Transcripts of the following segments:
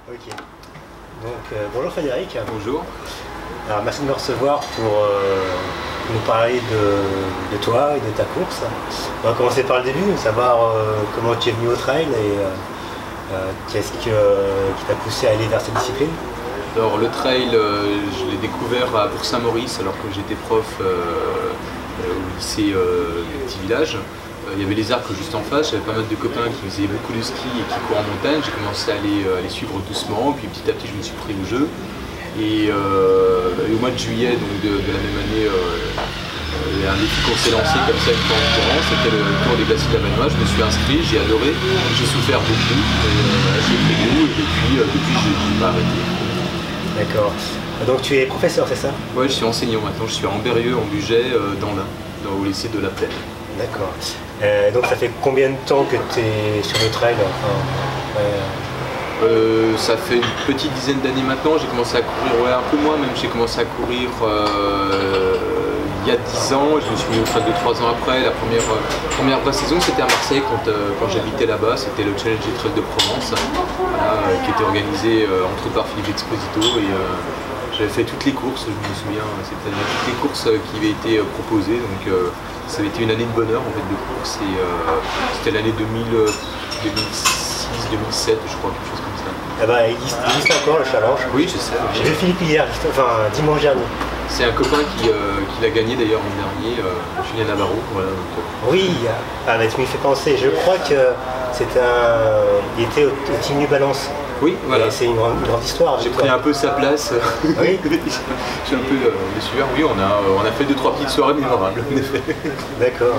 Ok. Donc, bonjour Frédéric. Bonjour. Alors, merci de me recevoir pour nous parler de toi et de ta course. On va commencer par le début, savoir comment tu es venu au trail et qu'est-ce qui t'a poussé à aller vers cette discipline. Alors le trail, je l'ai découvert à Bourg-Saint-Maurice alors que j'étais prof au lycée du petit village. Il y avait les arcs juste en face, j'avais pas mal de copains qui faisaient beaucoup de ski et qui courent en montagne. J'ai commencé à les suivre doucement, puis petit à petit je me suis pris au jeu. Et au mois de juillet donc de la même année, il y a un défi qu'on s'est lancé comme ça une fois en courant, c'était le Tour des Glaciers de la Vanoise. Je me suis inscrit, j'ai adoré, j'ai souffert beaucoup, j'ai pris goût et depuis je n'ai pas arrêté. D'accord. Donc tu es professeur, c'est ça? Ouais, je suis enseignant maintenant, je suis à Ambérieu en Bugey, dans l'Ain, au lycée de la Plaine. D'accord. Donc ça fait combien de temps que tu es sur le trail Ça fait une petite dizaine d'années maintenant, j'ai commencé à courir, un peu moins même, j'ai commencé à courir il y a 10 ans, je me suis mis au trail 2-3 ans après. La première vraie saison c'était à Marseille quand j'habitais là-bas, c'était le Challenge des Trails de Provence, qui était organisé entre autres par Philippe Exposito et j'avais fait toutes les courses, je me souviens, c'est-à-dire toutes les courses qui avaient été proposées, donc ça avait été une année de bonheur en fait de course et c'était l'année 2006-2007 je crois, quelque chose comme ça. Ah bah, il existe encore le challenge. Oui, je sais. J'ai vu Philippe hier, enfin dimanche dernier. C'est un copain qui l'a gagné d'ailleurs l'an dernier, Julien Navarro. Voilà, oui, mais tu m'y fais penser. Je crois que il était au Team New Balance. Oui, voilà. C'est une grande histoire. J'ai pris un peu sa place. Oui. Je suis un peu le suiveur. Oui, on a fait 2-3 petites soirées mémorables, en effet. D'accord.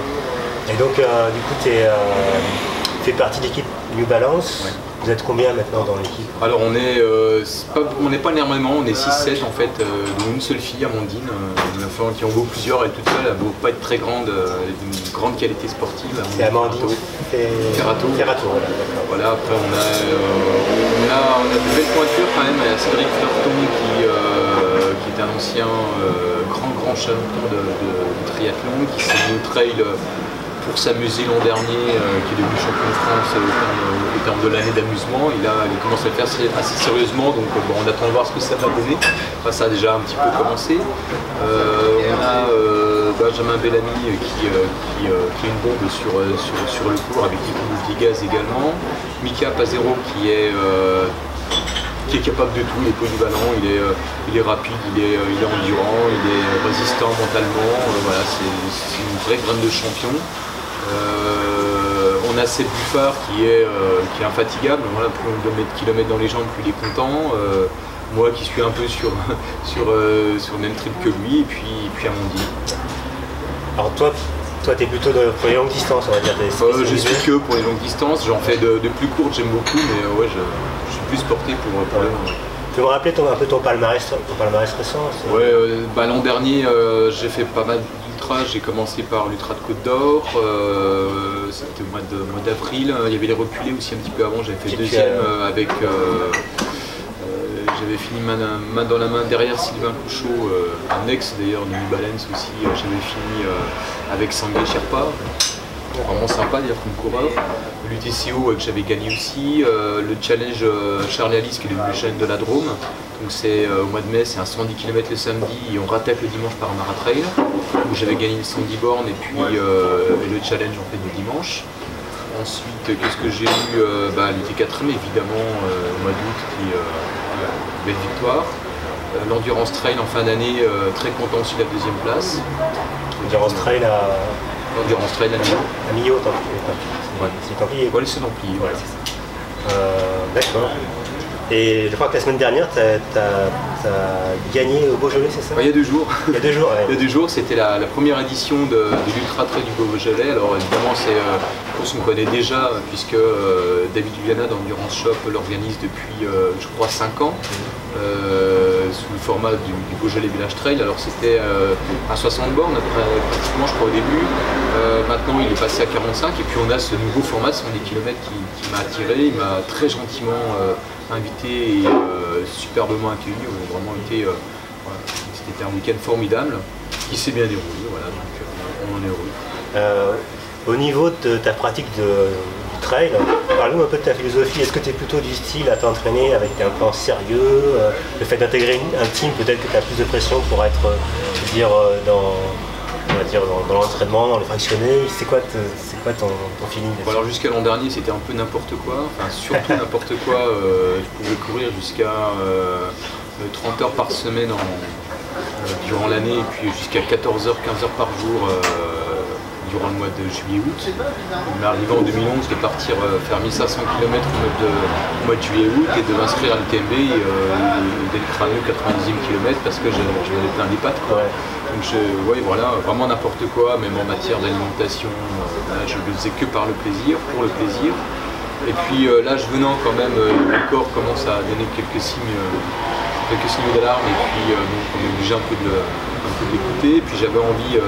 Et donc, du coup, tu fais partie de l'équipe New Balance. Ouais. Vous êtes combien maintenant dans l'équipe? Alors on n'est pas énormément, on est 6-7 en fait, dont une seule fille, Amandine, une enfant qui en vaut plusieurs, elle toute seule, elle ne vaut pas être très grande, d'une grande qualité sportive. C'est Amandine Ferrato. Voilà, après on a de belles pointures quand même, il y a Cédric Fleurton qui est un ancien grand champion de triathlon, qui s'est mis au trail pour s'amuser l'an dernier, qui est devenu champion de France au terme de l'année d'amusement. Il commence à le faire assez sérieusement, donc bon, on attend de voir ce que ça va donner. Enfin, ça a déjà un petit peu commencé. On a Benjamin Bellamy qui est une bombe sur le cours, avec Nico Villegas également. Mika Pazero qui est capable de tout, il est polyvalent, il est rapide, il est endurant, il est résistant mentalement, voilà, c'est une vraie graine de champion. On a Seb Buffard qui est infatigable, voilà, plus on doit mettre kilomètres dans les jambes, plus il est content. Moi qui suis un peu sur le même trip que lui, et puis Amandine. Alors toi tu es plutôt pour les longues distances, on va dire. Je suis que pour les longues distances, j'en fais de plus courtes, j'aime beaucoup, mais ouais, je suis plus porté pour les longues. Tu peux me rappeler un peu ton palmarès récent? Ouais, l'an dernier j'ai fait pas mal d'ultras, j'ai commencé par l'ultra de Côte d'Or, c'était au mois d'avril, il y avait les reculés aussi un petit peu avant, j'avais fait deuxième avec... j'avais fini main dans la main derrière Sylvain Couchot, un ex d'ailleurs de New Balance aussi, j'avais fini avec Sangué Sherpa. Vraiment sympa d'ailleurs comme coureur. L'UTCO que j'avais gagné aussi, le challenge Charlie Alice qui est devenu le challenge de la Drôme. Donc c'est au mois de mai, c'est un 110 km le samedi et on rattaque le dimanche par un maratrail où j'avais gagné le 110 bornes et puis le challenge en fait du dimanche. Ensuite, qu'est-ce que j'ai eu? L'UT4M évidemment au mois d'août qui est une belle victoire. L'Endurance Trail en fin d'année, très content aussi de la deuxième place. L'Endurance Trail L'Endurance Trail à Millau. À Millau, c'est Templier. Ouais, c'est Templier, voilà, c'est ça. D'accord. Et je crois que la semaine dernière, tu as gagné au Beaujolais, c'est ça? Il y a 2 jours. Il y a 2 jours, ouais. Il y a 2 jours, c'était la première édition de l'Ultra Trail du Beaujolais. Alors évidemment, c'est une course qu'on connaît déjà, puisque David Viana d'Endurance Shop l'organise depuis, je crois, 5 ans. Sous le format du Beaujolais Village Trail. Alors c'était à 60 bornes pratiquement je crois au début, maintenant il est passé à 45 et puis on a ce nouveau format de 110 km qui m'a attiré, il m'a très gentiment invité et superbement accueilli, on a vraiment été, voilà, c'était un week-end formidable qui s'est bien déroulé, voilà, donc on en est heureux. Au niveau de ta pratique du trail. Parle-nous un peu de ta philosophie. Est-ce que tu es plutôt du style à t'entraîner avec un plan sérieux, le fait d'intégrer un team, peut-être que tu as plus de pression pour être dans l'entraînement, dans les fractionnés. C'est quoi ton feeling? Bon, alors jusqu'à l'an dernier, c'était un peu n'importe quoi, enfin surtout n'importe quoi. Je pouvais courir jusqu'à 30 heures par semaine durant l'année, et puis jusqu'à 14 heures, 15 heures par jour durant le mois de juillet-août. Il m'est arrivé en 2011 de partir faire 1500 km au mois de juillet-août et de m'inscrire à l'UTMB dès le crâneux 90e kilomètre parce que je m'avais plein les pattes. Quoi. Donc voilà, vraiment n'importe quoi, même en matière d'alimentation, je ne le faisais que par le plaisir, pour le plaisir. Et puis l'âge venant quand même, le corps commence à donner quelques signaux d'alarme, et puis donc on est obligé un peu de l'écouter. Et puis j'avais envie,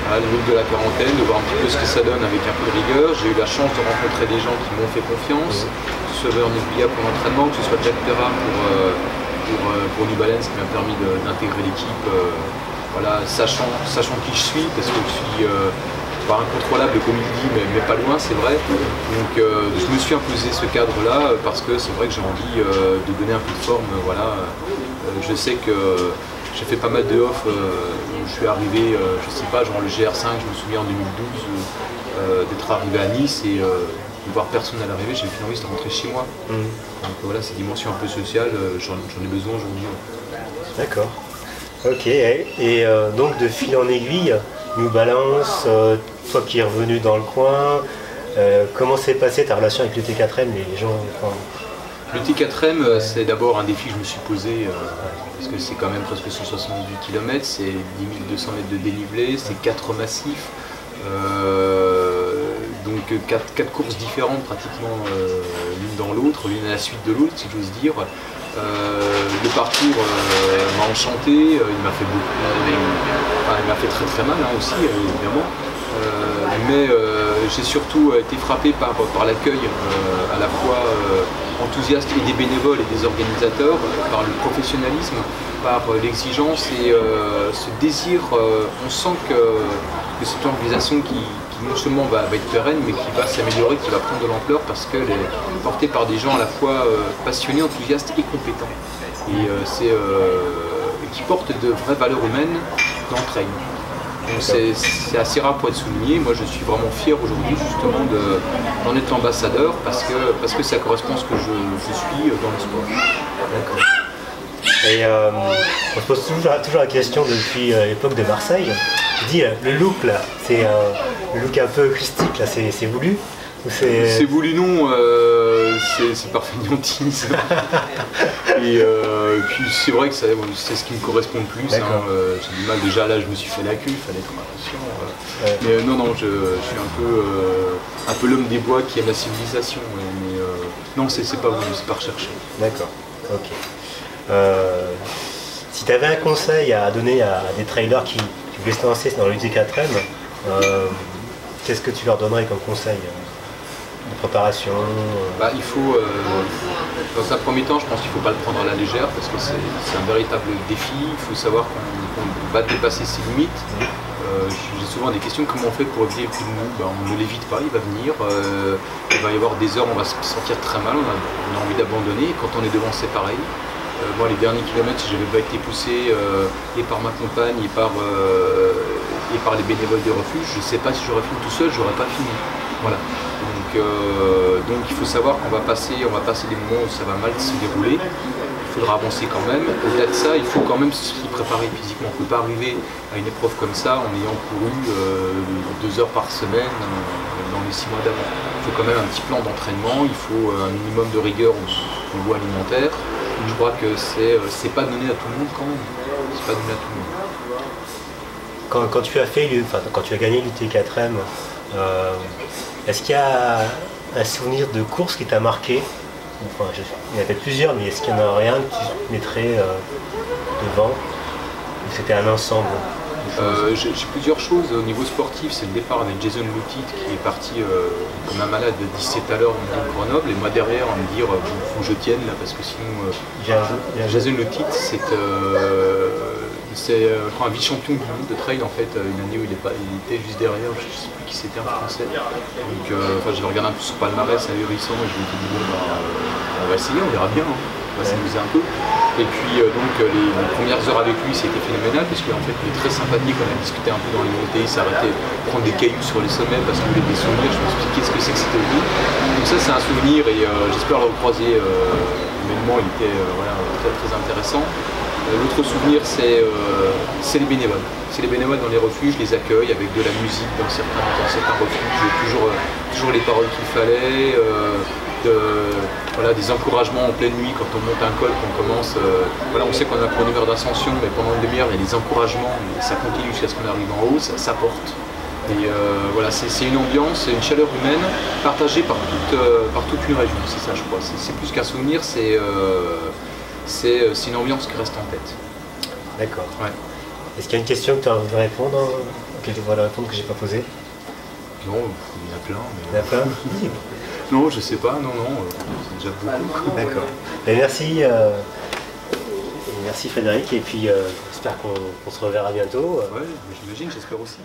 à l'aube de la quarantaine, de voir un petit peu ce que ça donne avec un peu de rigueur. J'ai eu la chance de rencontrer des gens qui m'ont fait confiance, que ce soit Vernon Villa pour l'entraînement, que ce soit Jack Perra pour New Balance, qui m'a permis d'intégrer l'équipe, voilà, sachant qui je suis, parce que je suis pas incontrôlable comme il dit, mais pas loin, c'est vrai. Donc je me suis imposé ce cadre-là parce que c'est vrai que j'ai envie de donner un peu de forme. Voilà. Je sais que j'ai fait pas mal de off. Je suis arrivé, je sais pas, genre le GR5, je me souviens en 2012 d'être arrivé à Nice et de voir personne à l'arrivée, j'ai fait envie de rentrer chez moi. Donc voilà, ces dimensions un peu sociales, j'en ai besoin aujourd'hui. D'accord. Ok, et donc de fil en aiguille, New Balance, toi qui es revenu dans le coin, comment s'est passée ta relation avec l'UT4M, les gens L'UT4M, c'est d'abord un défi que je me suis posé, parce que c'est quand même presque 178 km, c'est 10 200 mètres de dénivelé, c'est 4 massifs, donc 4 courses différentes pratiquement l'une dans l'autre, l'une à la suite de l'autre si j'ose dire. Le parcours m'a enchanté, il m'a fait il m'a fait très très mal aussi évidemment, mais j'ai surtout été frappé par l'accueil à la fois enthousiaste et des bénévoles et des organisateurs, par le professionnalisme, par l'exigence et ce désir. On sent que c'est une organisation qui non seulement va être pérenne, mais qui va s'améliorer, qui va prendre de l'ampleur parce qu'elle est portée par des gens à la fois passionnés, enthousiastes et compétents. Et qui portent de vraies valeurs humaines dans le trail. C'est assez rare pour être souligné. Moi je suis vraiment fier aujourd'hui justement d'en être ambassadeur parce que ça correspond à ce que je suis dans le sport. D'accord. Et on se pose toujours la question depuis l'époque de Marseille. Je dis le look là, c'est le look un peu christique là, c'est voulu ou c'est voulu non, c'est par fainéantise. Et puis c'est vrai que c'est ce qui me correspond le plus. J'ai du mal, déjà là je me suis fait la queue, il fallait faire attention. Mais non, je suis un peu l'homme des bois qui aime la civilisation. Mais non, c'est pas voulu, c'est pas recherché. D'accord, ok. Si tu avais un conseil à donner à des trailers qui voulaient se lancer dans l'UT4M, qu'est-ce que tu leur donnerais comme conseil de préparation? Il faut, dans un premier temps, je pense qu'il ne faut pas le prendre à la légère parce que c'est un véritable défi. Il faut savoir qu'on va dépasser ses limites. J'ai souvent des questions, comment on fait pour éviter le coup de mou? On ne l'évite pas, il va venir. Il va y avoir des heures où on va se sentir très mal, on a envie d'abandonner. Quand on est devant, c'est pareil. Moi, les derniers kilomètres, si je n'avais pas été poussé et par ma compagne et par les bénévoles des refuges, je ne sais pas si j'aurais fini tout seul, je n'aurais pas fini. Voilà. Donc il faut savoir qu'on va passer des moments où ça va mal se dérouler. Il faudra avancer quand même. Au-delà de ça, il faut quand même s'y préparer physiquement. On ne peut pas arriver à une épreuve comme ça en ayant couru 2 heures par semaine dans les 6 mois d'avant. Il faut quand même un petit plan d'entraînement, il faut un minimum de rigueur au niveau alimentaire. Je crois que c'est pas donné à tout le monde quand même. C'est pas donné à tout le monde. Quand tu as gagné l'UT4M, est-ce qu'il y a un souvenir de course qui t'a marqué? Il y en a peut-être plusieurs, mais est-ce qu'il y en a rien que tu mettrais devant? Ou c'était un ensemble? J'ai plusieurs choses. Au niveau sportif, c'est le départ avec Jason Lutit qui est parti comme un malade de 17 à l'heure de Grenoble, et moi derrière à me dire faut que je tienne là parce que sinon Jason Lutit C'est un vice-champion du monde de trail en fait, une année où il était juste derrière, je ne sais plus qui c'était, un français. Donc j'avais regardé un peu son palmarès ahurissant et je me suis dit bon on va essayer, on verra bien, hein. On va s'amuser un peu. Et puis les premières heures avec lui c'était phénoménal parce qu'en fait il est très sympathique, on a discuté un peu dans les montées, il s'arrêtait pour prendre des cailloux sur les sommets parce qu'il voulait des souvenirs, je me suis dit qu'est-ce que c'est que cette vie. Donc ça c'est un souvenir et j'espère le recroiser humainement, il était très très intéressant. L'autre souvenir, c'est les bénévoles. C'est les bénévoles dans les refuges, je les accueille avec de la musique dans certains refuges, toujours les paroles qu'il fallait, des encouragements en pleine nuit quand on monte un col, qu'on commence. On sait qu'on a pour une heure d'ascension, mais pendant une demi-heure, il y a des encouragements, et ça continue jusqu'à ce qu'on arrive en haut, ça porte. Et c'est une ambiance, une chaleur humaine partagée par toute une région, c'est ça je crois. C'est plus qu'un souvenir, c'est une ambiance qui reste en tête. D'accord. Ouais. Est-ce qu'il y a une question que tu as envie de répondre, auquel tu voudrais répondre que j'ai pas posée? Non, il y en a plein. Mais... Il y en a plein? Non, je sais pas, non, c'est déjà beaucoup. D'accord. Merci Frédéric, et puis j'espère qu'on se reverra bientôt. Ouais, j'imagine, j'espère aussi.